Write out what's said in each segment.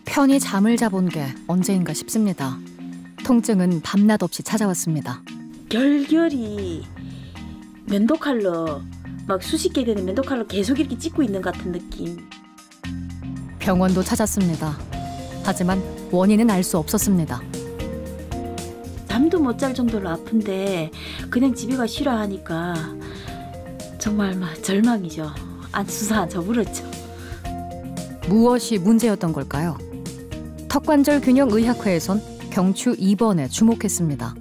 편히 잠을 자본 게 언제인가 싶습니다. 통증은 밤낮 없이 찾아왔습니다. 결결이 면도칼로 막 수십 개 되는 면도칼로 계속 이렇게 찢고 있는 것 같은 느낌. 병원도 찾았습니다. 하지만 원인은 알 수 없었습니다. 잠도 못 잘 정도로 아픈데 그냥 집에 가 쉬라 하니까 정말 막 절망이죠. 안수사 저물었죠. 무엇이 문제였던 걸까요? 턱관절균형의학회에선 경추 2번에 주목했습니다.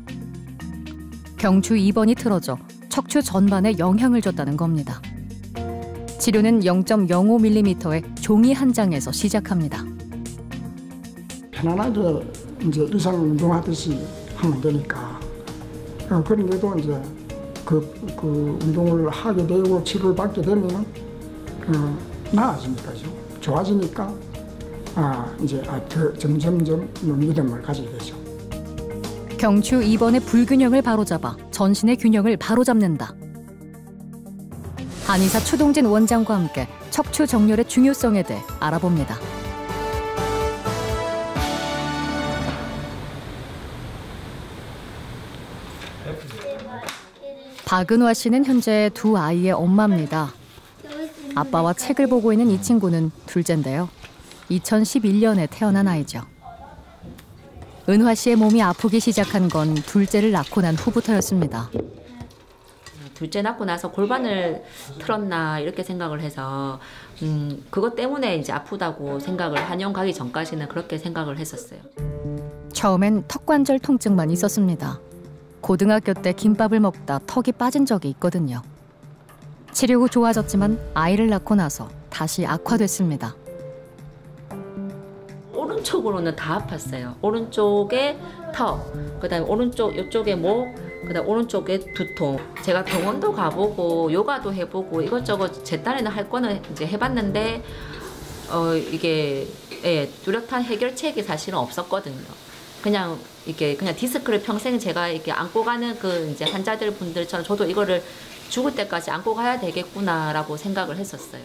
경추 2번이 틀어져 척추 전반에 영향을 줬다는 겁니다. 치료는 0.05mm의 종이 한 장에서 시작합니다. 편안하게 이제 의사 운동하듯이 하면 되니까. 그런데도 이제 그 운동을 하게 되고 치료를 받게 되면 나아지니까요. 좋아지니까 이제 점점점 믿음을 가지게 되죠. 경추 2번의 불균형을 바로잡아 전신의 균형을 바로잡는다. 한의사 추동진 원장과 함께 척추 정렬의 중요성에 대해 알아봅니다. 박은화 씨는 현재 두 아이의 엄마입니다. 아빠와 책을 보고 있는 이 친구는 둘째인데요. 2011년에 태어난 아이죠. 은화 씨의 몸이 아프기 시작한 건 둘째를 낳고 난 후부터였습니다. 둘째 낳고 나서 골반을 틀었나 이렇게 생각을 해서 그것 때문에 이제 아프다고 생각을 한의원 가기 전까지는 그렇게 생각을 했었어요. 처음엔 턱관절 통증만 있었습니다. 고등학교 때 김밥을 먹다 턱이 빠진 적이 있거든요. 치료 후 좋아졌지만 아이를 낳고 나서 다시 악화됐습니다. 오른쪽으로는 다 아팠어요. 오른쪽에 턱, 그다음에 오른쪽 이쪽에 목, 그다음 오른쪽에 두통. 제가 병원도 가보고 요가도 해보고 이것저것 제 딴에는 할 거는 이제 해봤는데 이게 뚜렷한 해결책이 사실은 없었거든요. 그냥 디스크를 평생 제가 이렇게 안고 가는 그 이제 환자들 분들처럼 저도 이거를 죽을 때까지 안고 가야 되겠구나라고 생각을 했었어요.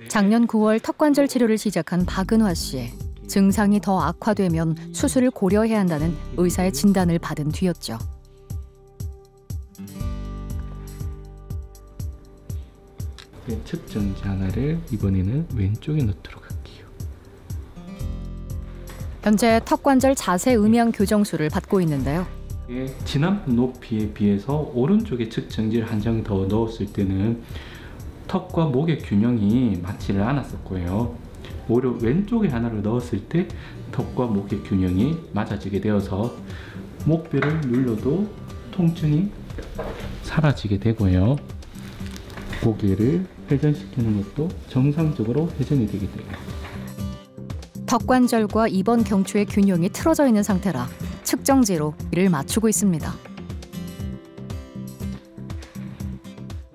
작년 9월 턱관절 치료를 시작한 박은화 씨. 증상이 더 악화되면 수술을 고려해야 한다는 의사의 진단을 받은 뒤였죠. 측정지 하나를 이번에는 왼쪽에 넣도록 할게요. 현재 턱관절 자세 음향 교정술을 받고 있는데요. 지난번 높이에 비해서 오른쪽에 측정지를 한 장 더 넣었을 때는 턱과 목의 균형이 맞지를 않았었고요. 오히려 왼쪽에 하나를 넣었을 때 턱과 목의 균형이 맞아지게 되어서 목뼈를 눌러도 통증이 사라지게 되고요. 고개를 회전시키는 것도 정상적으로 회전이 되게 돼요. 턱관절과 2번 경추의 균형이 틀어져 있는 상태라 측정지로 이를 맞추고 있습니다.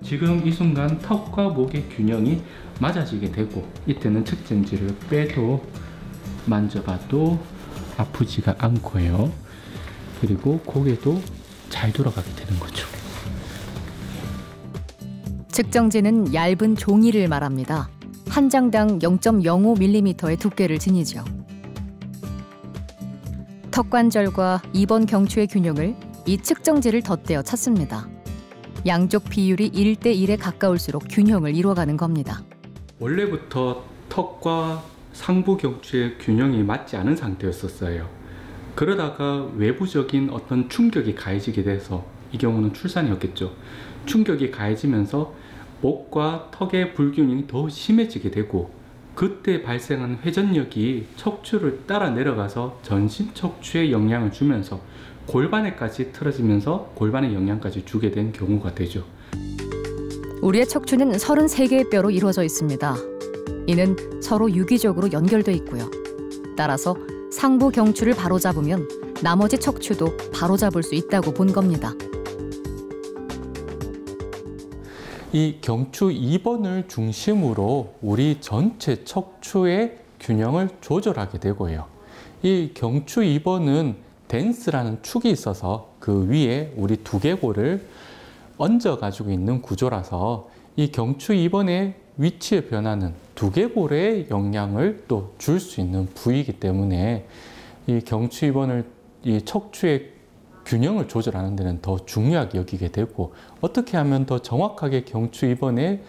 지금 이 순간 턱과 목의 균형이 맞아지게 되고 이때는 측정지를 빼도 만져봐도 아프지가 않고요. 그리고 고개도 잘 돌아가게 되는 거죠. 측정지는 얇은 종이를 말합니다. 한 장당 0.05mm의 두께를 지니죠. 턱관절과 2번 경추의 균형을 이 측정지를 덧대어 찾습니다. 양쪽 비율이 1대1에 가까울수록 균형을 이루어가는 겁니다. 원래부터 턱과 상부 경추의 균형이 맞지 않은 상태였었어요. 그러다가 외부적인 어떤 충격이 가해지게 돼서 이 경우는 출산이었겠죠. 충격이 가해지면서 목과 턱의 불균형이 더 심해지게 되고 그때 발생한 회전력이 척추를 따라 내려가서 전신 척추에 영향을 주면서 골반에까지 틀어지면서 골반에 영향까지 주게 된 경우가 되죠. 우리의 척추는 33개의 뼈로 이루어져 있습니다. 이는 서로 유기적으로 연결돼 있고요. 따라서 상부 경추를 바로잡으면 나머지 척추도 바로잡을 수 있다고 본 겁니다. 이 경추 2번을 중심으로 우리 전체 척추의 균형을 조절하게 되고요. 이 경추 2번은 댄스라는 축이 있어서 그 위에 우리 두개골을 얹어 가지고 있는 구조라서 이 경추 2번의 위치의 변화는 두개골에 영향을 또 줄 수 있는 부위이기 때문에 이 경추 2번을 이 척추의 균형을 조절하는 데는 더 중요하게 여기게 되고, 어떻게 하면 더 정확하게 경추 2번의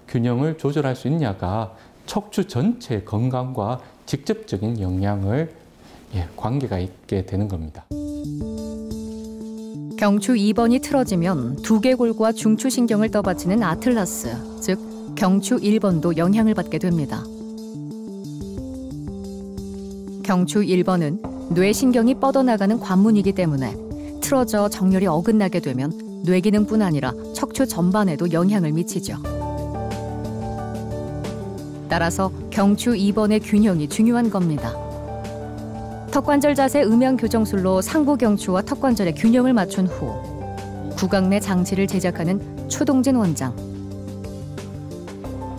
균형을 조절할 수 있냐가 척추 전체의 건강과 직접적인 영향을 관계가 있게 되는 겁니다. 경추 2번이 틀어지면 두개골과 중추신경을 떠받치는 아틀라스, 즉 경추 1번도 영향을 받게 됩니다. 경추 1번은 뇌신경이 뻗어나가는 관문이기 때문에 틀어져 정렬이 어긋나게 되면 뇌기능뿐 아니라 척추 전반에도 영향을 미치죠. 따라서 경추 2번의 균형이 중요한 겁니다. 턱관절 자세 음양 교정술로 상부 경추와 턱관절의 균형을 맞춘 후 구강내 장치를 제작하는 추동진 원장.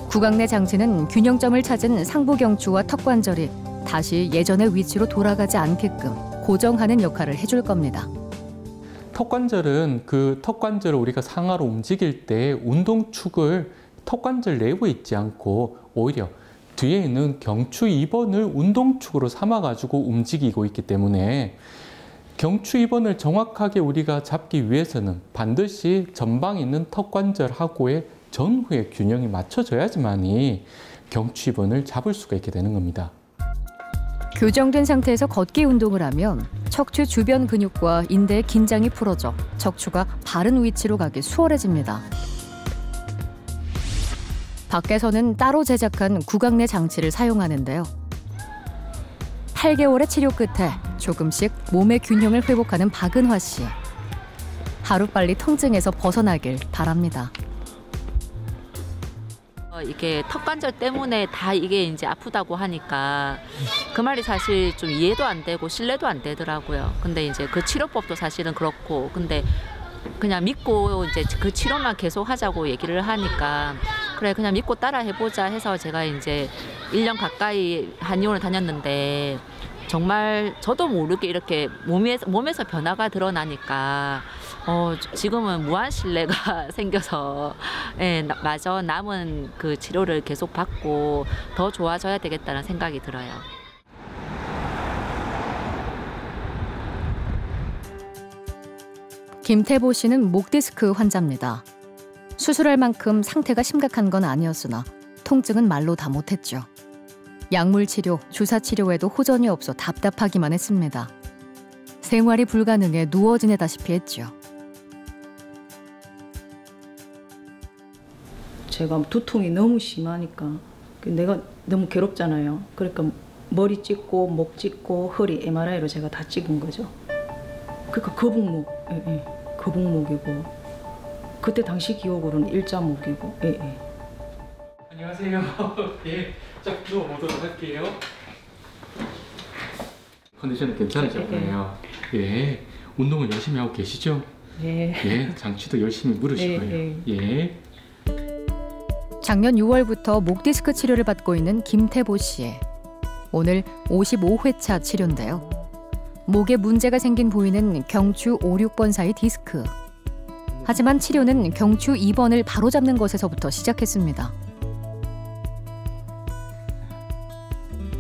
구강내 장치는 균형점을 찾은 상부 경추와 턱관절이 다시 예전의 위치로 돌아가지 않게끔 고정하는 역할을 해줄 겁니다. 턱관절은 그 턱관절을 우리가 상하로 움직일 때 운동축을 턱관절 내부에 있지 않고 오히려 뒤에 있는 경추 2번을 운동축으로 삼아가지고 움직이고 있기 때문에 경추 2번을 정확하게 우리가 잡기 위해서는 반드시 전방에 있는 턱관절하고의 전후의 균형이 맞춰져야지만이 경추 2번을 잡을 수가 있게 되는 겁니다. 교정된 상태에서 걷기 운동을 하면 척추 주변 근육과 인대의 긴장이 풀어져 척추가 바른 위치로 가기 수월해집니다. 밖에서는 따로 제작한 구강내 장치를 사용하는데요. 8개월의 치료 끝에 조금씩 몸의 균형을 회복하는 박은화 씨. 하루빨리 통증에서 벗어나길 바랍니다. 이게 턱관절 때문에 다 이게 이제 아프다고 하니까 그 말이 사실 좀 이해도 안 되고 신뢰도 안 되더라고요. 근데 이제 그 치료법도 사실은 그렇고, 근데 그냥 믿고 이제 그 치료만 계속 하자고 얘기를 하니까 그래 그냥 믿고 따라 해보자 해서 제가 이제 1년 가까이 한의원을 다녔는데 정말 저도 모르게 이렇게 몸에서 변화가 드러나니까 지금은 무한 신뢰가 생겨서 마저 남은 그 치료를 계속 받고 더 좋아져야 되겠다는 생각이 들어요. 김태보 씨는 목 디스크 환자입니다. 수술할 만큼 상태가 심각한 건 아니었으나 통증은 말로 다 못했죠. 약물 치료, 주사 치료에도 호전이 없어 답답하기만 했습니다. 생활이 불가능해 누워 지내다시피 했죠. 제가 두통이 너무 심하니까 내가 너무 괴롭잖아요. 그러니까 머리 찍고 목 찍고 허리 MRI로 제가 다 찍은 거죠. 그러니까 거북목, 거북목이고 그때 당시 기억으로는 일자목이고. 안녕하세요. 예, 쫙 누워보도록 할게요. 컨디션은 괜찮으셨나요? 예, 운동을 열심히 하고 계시죠? 예, 장치도 열심히 물으시고요. 예. 작년 6월부터 목 디스크 치료를 받고 있는 김태보 씨. 오늘 55회차 치료인데요. 목에 문제가 생긴 부위는 경추 5, 6번 사이 디스크. 하지만 치료는 경추 2번을 바로잡는 것에서부터 시작했습니다.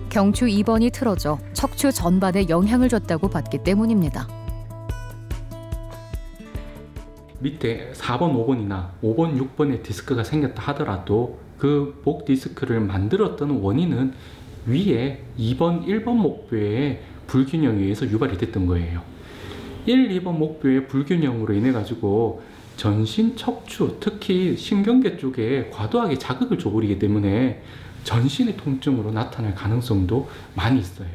경추 2번이 틀어져 척추 전반에 영향을 줬다고 봤기 때문입니다. 밑에 4번, 5번이나 5번, 6번의 디스크가 생겼다 하더라도 그 목 디스크를 만들었던 원인은 위에 2번, 1번 목뼈의 불균형에 의해서 유발이 됐던 거예요. 1, 2번 목뼈의 불균형으로 인해 가지고 전신 척추, 특히 신경계 쪽에 과도하게 자극을 줘버리기 때문에 전신의 통증으로 나타날 가능성도 많이 있어요.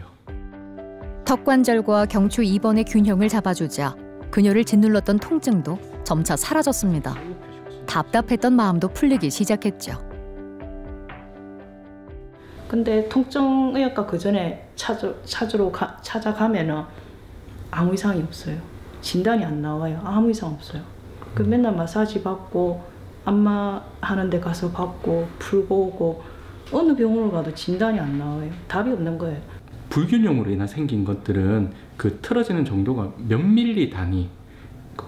턱관절과 경추 2번의 균형을 잡아주자 그녀를 짓눌렀던 통증도 점차 사라졌습니다. 답답했던 마음도 풀리기 시작했죠. 근데 통증의학과 그 전에 찾아가면은 아무 이상이 없어요. 진단이 안 나와요. 아무 이상 없어요. 그 맨날 마사지 받고 안마 하는 데 가서 받고 풀고 오고 어느 병원을 가도 진단이 안 나와요. 답이 없는 거예요. 불균형으로 인해 생긴 것들은 그 틀어지는 정도가 몇 밀리 단위,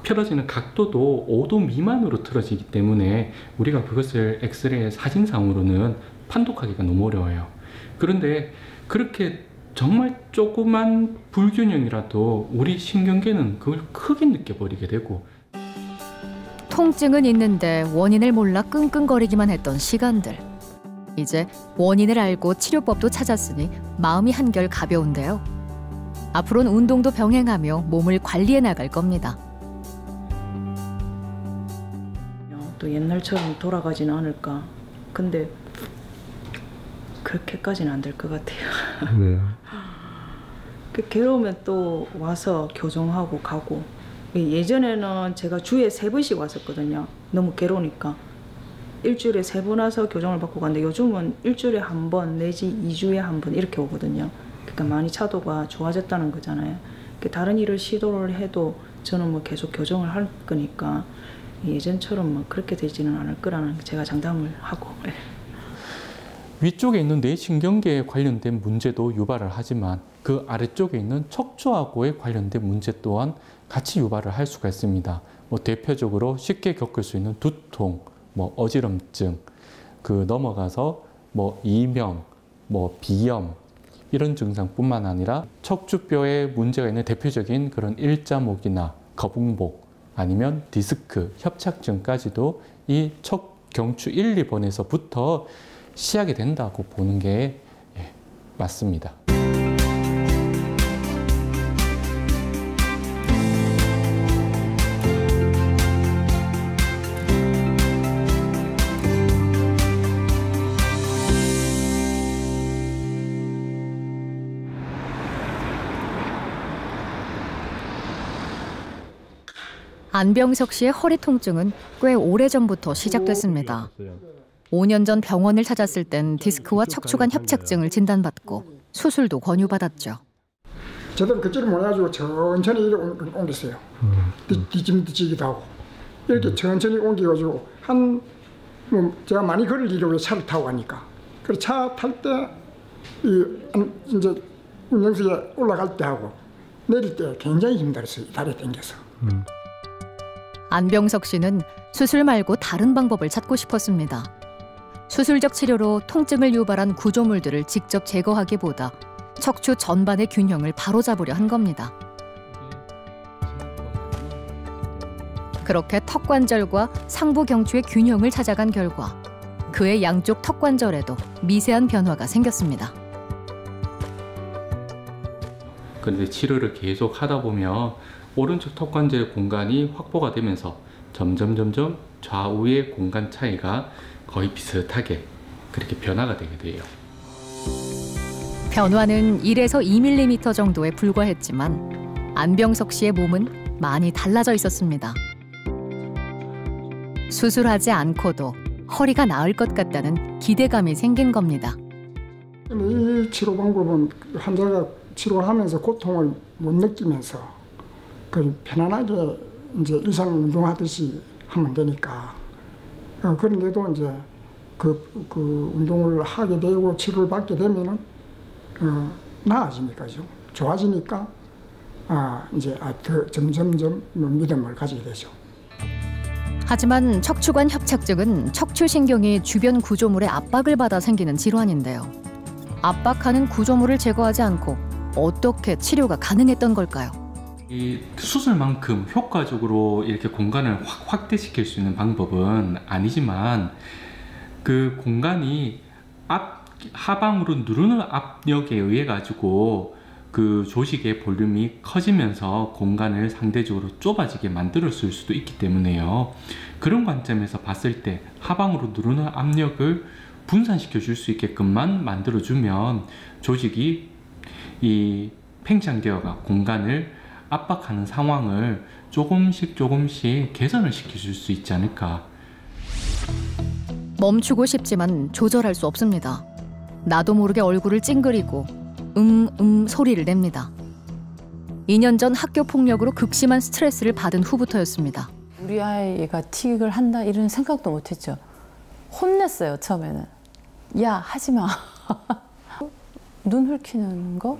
틀어지는 각도도 5도 미만으로 틀어지기 때문에 우리가 그것을 엑스레이 사진상으로는 판독하기가 너무 어려워요. 그런데 그렇게 정말 조그만 불균형이라도 우리 신경계는 그걸 크게 느껴버리게 되고, 통증은 있는데 원인을 몰라 끙끙거리기만 했던 시간들. 이제 원인을 알고 치료법도 찾았으니 마음이 한결 가벼운데요. 앞으로는 운동도 병행하며 몸을 관리해 나갈 겁니다. 또 옛날처럼 돌아가지는 않을까. 근데 그렇게까지는 안 될 것 같아요. 네. 괴로우면 또 와서 교정하고 가고. 예전에는 제가 주에 3번씩 왔었거든요. 너무 괴로우니까. 일주일에 3번 와서 교정을 받고 갔는데 요즘은 일주일에 1번 내지 2주에 1번 이렇게 오거든요. 그러니까 많이 차도가 좋아졌다는 거잖아요. 다른 일을 시도를 해도 저는 뭐 계속 교정을 할 거니까 예전처럼 뭐 그렇게 되지는 않을 거라는 제가 장담을 하고. 위쪽에 있는 뇌신경계에 관련된 문제도 유발을 하지만 그 아래쪽에 있는 척추하고에 관련된 문제 또한 같이 유발을 할 수가 있습니다. 뭐 대표적으로 쉽게 겪을 수 있는 두통, 뭐 어지럼증, 그 넘어가서 뭐 이명, 뭐 비염 이런 증상뿐만 아니라 척추뼈에 문제가 있는 대표적인 그런 일자목이나 거북목 아니면 디스크, 협착증까지도 이 척경추 1, 2번에서부터 시작이 된다고 보는 게 맞습니다. 안병석 씨의 허리 통증은 꽤 오래전부터 시작됐습니다. 5년 전 병원을 찾았을 땐 디스크와 척추관 협착증을 진단받고 수술도 권유받았죠. 제대로 걷지를 못해가지고 천천히 이렇게 옮겼어요. 뒤짐지기도 하고 이렇게 천천히 옮겨가지고 뭐 제가 많이 걸을 일을 차를 타고 가니까 그 차 탈 때 이제 운전석에 올라갈 때 하고 내릴 때 굉장히 힘들었어요. 다리 당겨서. 안병석 씨는 수술 말고 다른 방법을 찾고 싶었습니다. 수술적 치료로 통증을 유발한 구조물들을 직접 제거하기보다 척추 전반의 균형을 바로잡으려 한 겁니다. 그렇게 턱관절과 상부 경추의 균형을 찾아간 결과 그의 양쪽 턱관절에도 미세한 변화가 생겼습니다. 그런데 치료를 계속 하다 보면 오른쪽 턱관절 공간이 확보가 되면서 점점 좌우의 공간 차이가 거의 비슷하게 그렇게 변화가 되게 돼요. 변화는 1에서 2mm 정도에 불과했지만 안병석 씨의 몸은 많이 달라져 있었습니다. 수술하지 않고도 허리가 나을 것 같다는 기대감이 생긴 겁니다. 이 치료 방법은 환자가 치료하면서 고통을 못 느끼면서 편안하게 이제 일상 운동하듯이 하면 되니까. 그런데도 이제 그 운동을 하게 되고 치료를 받게 되면은 나아지니까 좋아지니까 이제 더 점점점 믿음을 가지게 되죠. 하지만 척추관 협착증은 척추신경이 주변 구조물에 압박을 받아 생기는 질환인데요. 압박하는 구조물을 제거하지 않고 어떻게 치료가 가능했던 걸까요? 이 수술만큼 효과적으로 이렇게 공간을 확대시킬 수 있는 방법은 아니지만 그 공간이 하방으로 누르는 압력에 의해 가지고 그 조직의 볼륨이 커지면서 공간을 상대적으로 좁아지게 만들었을 수도 있기 때문에요. 그런 관점에서 봤을 때 하방으로 누르는 압력을 분산시켜 줄 수 있게끔만 만들어주면 조직이 이 팽창되어가 공간을 압박하는 상황을 조금씩 개선을 시켜줄 수 있지 않을까. 멈추고 싶지만 조절할 수 없습니다. 나도 모르게 얼굴을 찡그리고 소리를 냅니다. 2년 전 학교 폭력으로 극심한 스트레스를 받은 후부터였습니다. 우리 아이가 틱을 한다 이런 생각도 못했죠. 혼냈어요 처음에는. 야 하지 마. 눈 흘키는 거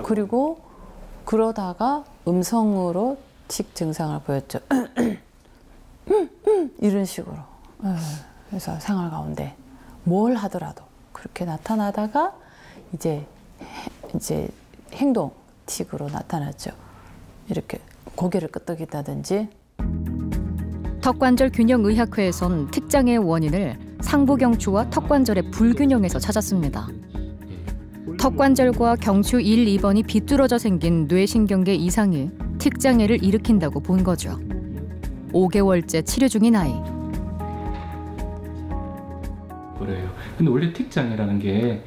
그리고 그러다가 음성으로 틱 증상을 보였죠. 이런 식으로. 그래서 생활 가운데 뭘 하더라도 그렇게 나타나다가 이제 행동 틱으로 나타났죠. 이렇게 고개를 끄덕인다든지. 턱관절 균형 의학회에선 틱장애의 원인을 상부경추와 턱관절의 불균형에서 찾았습니다. 턱관절과 경추 1, 2번이 비뚤어져 생긴 뇌신경계 이상이 틱장애를 일으킨다고 본 거죠. 5개월째 치료 중인 아이. 그래요. 근데 원래 틱장애라는 게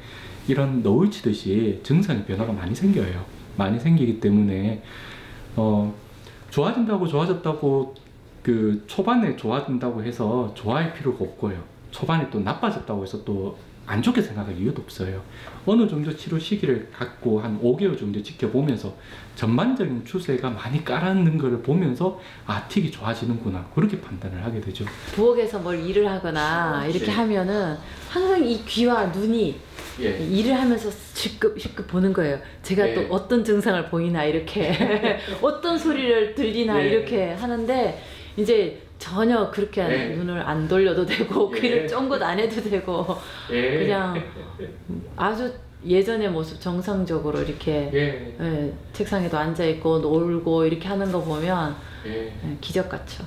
이런 너울 치듯이 증상의 변화가 많이 생겨요. 많이 생기기 때문에 좋아졌다고 그 초반에 좋아진다고 해서 좋아할 필요가 없고요. 초반에 또 나빠졌다고 해서 또 안 좋게 생각할 이유도 없어요. 어느 정도 치료 시기를 갖고 한 5개월 정도 지켜보면서 전반적인 추세가 많이 깔아앉는 것을 보면서 아, 틱이 좋아지는구나, 그렇게 판단을 하게 되죠. 부엌에서 뭘 일을 하거나 이렇게 네. 하면은 항상 이 귀와 눈이 예. 일을 하면서 실급 보는 거예요. 제가 예. 또 어떤 증상을 보이나 이렇게 어떤 소리를 들리나 예. 이렇게 하는데 이제 전혀 그렇게 예. 눈을 안 돌려도 되고 예. 귀를 쫑긋 안 해도 되고 예. 그냥 아주 예전의 모습 정상적으로 이렇게 예. 예, 책상에도 앉아 있고 놀고 이렇게 하는 거 보면 예. 예, 기적 같죠.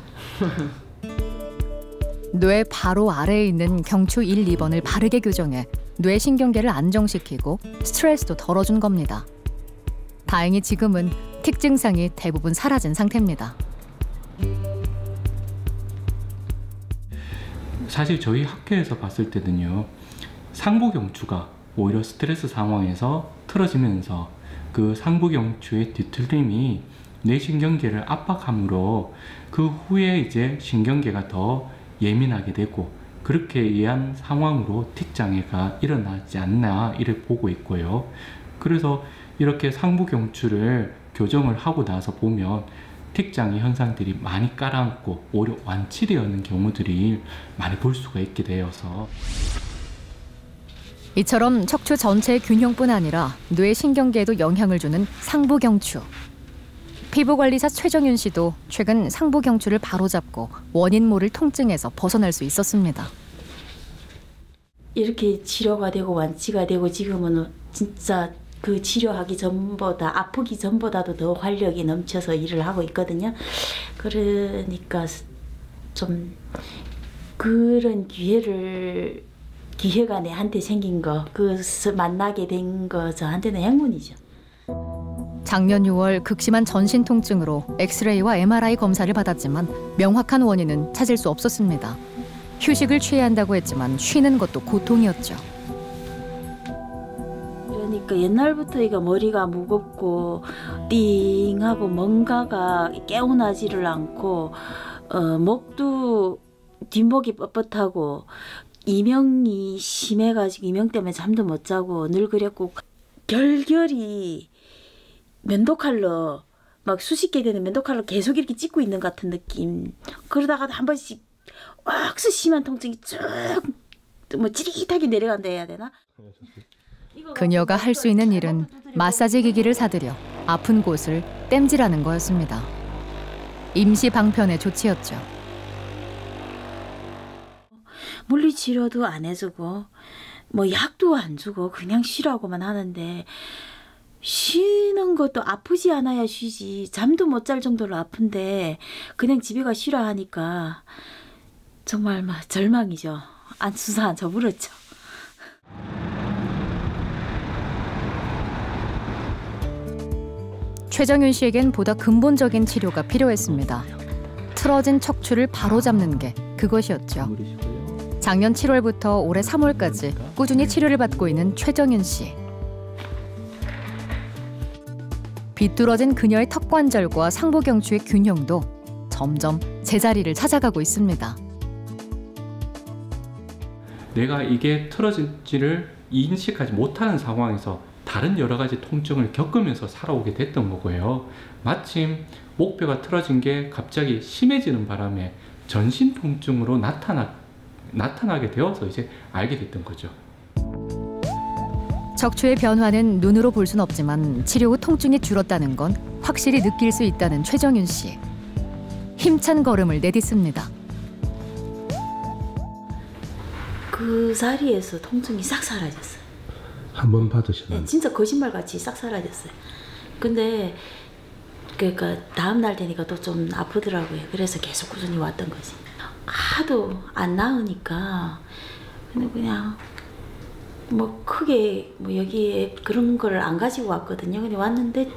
뇌 바로 아래에 있는 경추 1, 2번을 바르게 교정해 뇌신경계를 안정시키고 스트레스도 덜어준 겁니다. 다행히 지금은 틱 증상이 대부분 사라진 상태입니다. 사실 저희 학회에서 봤을 때는요, 상부경추가 오히려 스트레스 상황에서 틀어지면서 그 상부경추의 뒤틀림이 뇌신경계를 압박함으로 그 후에 이제 신경계가 더 예민하게 되고 그렇게 의한 상황으로 틱 장애가 일어나지 않나 이를 보고 있고요. 그래서 이렇게 상부경추를 교정을 하고 나서 보면 틱 장애 현상들이 많이 깔아앉고 오히려 완치되는 경우들이 많이 볼 수가 있게 되어서 이처럼 척추 전체의 균형뿐 아니라 뇌신경계에도 영향을 주는 상부경추. 피부관리사 최정윤 씨도 최근 상부경추를 바로잡고 원인 모를 통증에서 벗어날 수 있었습니다. 이렇게 치료가 되고 완치가 되고 지금은 진짜 그 치료하기 전보다 아프기 전보다도 더 활력이 넘쳐서 일을 하고 있거든요. 그러니까 좀 그런 기회가 내한테 생긴 거, 만나게 된 거 저한테는 행운이죠. 작년 6월 극심한 전신 통증으로 엑스레이와 MRI 검사를 받았지만 명확한 원인은 찾을 수 없었습니다. 휴식을 취해야 한다고 했지만 쉬는 것도 고통이었죠. 그러니까 옛날부터 이거 머리가 무겁고 띵하고 뭔가가 개운하지를 않고 목도 뒷목이 뻣뻣하고 이명이 심해가지고 이명 때문에 잠도 못 자고 늘 그랬고 결결이 면도칼로 막 수십 개 되는 면도칼로 계속 이렇게 찢고 있는 것 같은 느낌. 그러다가 한 번씩 확 심한 통증이 쭉 뭐 찌릿하게 내려간다 해야 되나? 그녀가 할 수 있는 일은 마사지 기기를 사들여 아픈 곳을 땜질하는 거였습니다. 임시 방편의 조치였죠. 물리치료도 안 해주고 뭐 약도 안 주고 그냥 쉬라고만 하는데 쉬는 것도 아프지 않아야 쉬지. 잠도 못 잘 정도로 아픈데 그냥 집에 가 쉬라 하니까 정말 막 절망이죠. 안수사 저물었죠. 최정윤 씨에겐 보다 근본적인 치료가 필요했습니다. 틀어진 척추를 바로잡는 게 그것이었죠. 작년 7월부터 올해 3월까지 꾸준히 치료를 받고 있는 최정윤 씨. 비뚤어진 그녀의 턱관절과 상부경추의 균형도 점점 제자리를 찾아가고 있습니다. 내가 이게 틀어진지를 인식하지 못하는 상황에서 다른 여러 가지 통증을 겪으면서 살아오게 됐던 거고요. 마침 목뼈가 틀어진 게 갑자기 심해지는 바람에 전신 통증으로 나타나게 되어서 이제 알게 됐던 거죠. 척추의 변화는 눈으로 볼 순 없지만 치료 후 통증이 줄었다는 건 확실히 느낄 수 있다는 최정윤 씨. 힘찬 걸음을 내딛습니다. 그 자리에서 통증이 싹 사라졌어요. 한 번 받으셨나요? 네, 진짜 거짓말같이 싹 사라졌어요. 근데 그러니까 다음 날 되니까 또 좀 아프더라고요. 그래서 계속 꾸준히 왔던 거지. 하도 안 나으니까 그냥 뭐 크게 뭐 여기에 그런 걸 안 가지고 왔거든요. 근데 왔는데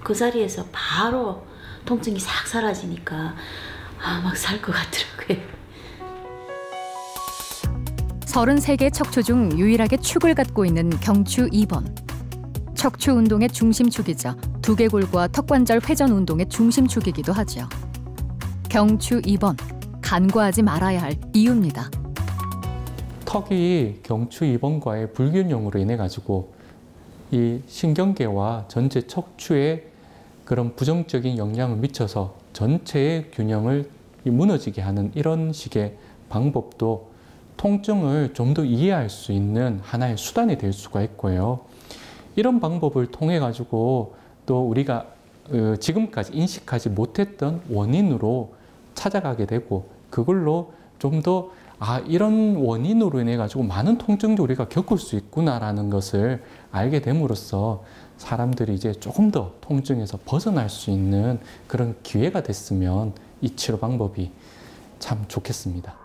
그 자리에서 바로 통증이 싹 사라지니까 막 살 것 같더라고요. 33개 척추 중 유일하게 축을 갖고 있는 경추 2번. 척추 운동의 중심축이자 두개골과 턱관절 회전 운동의 중심축이기도 하죠. 경추 2번, 간과하지 말아야 할 이유입니다. 턱이 경추 2번과의 불균형으로 인해 가지고 이 신경계와 전체 척추에 그런 부정적인 영향을 미쳐서 전체의 균형을 무너지게 하는 이런 식의 방법도 통증을 좀 더 이해할 수 있는 하나의 수단이 될 수가 있고요. 이런 방법을 통해 가지고 또 우리가 지금까지 인식하지 못했던 원인으로 찾아가게 되고 그걸로 좀 더 이런 원인으로 인해 가지고 많은 통증도 우리가 겪을 수 있구나라는 것을 알게 됨으로써 사람들이 이제 조금 더 통증에서 벗어날 수 있는 그런 기회가 됐으면 이 치료 방법이 참 좋겠습니다.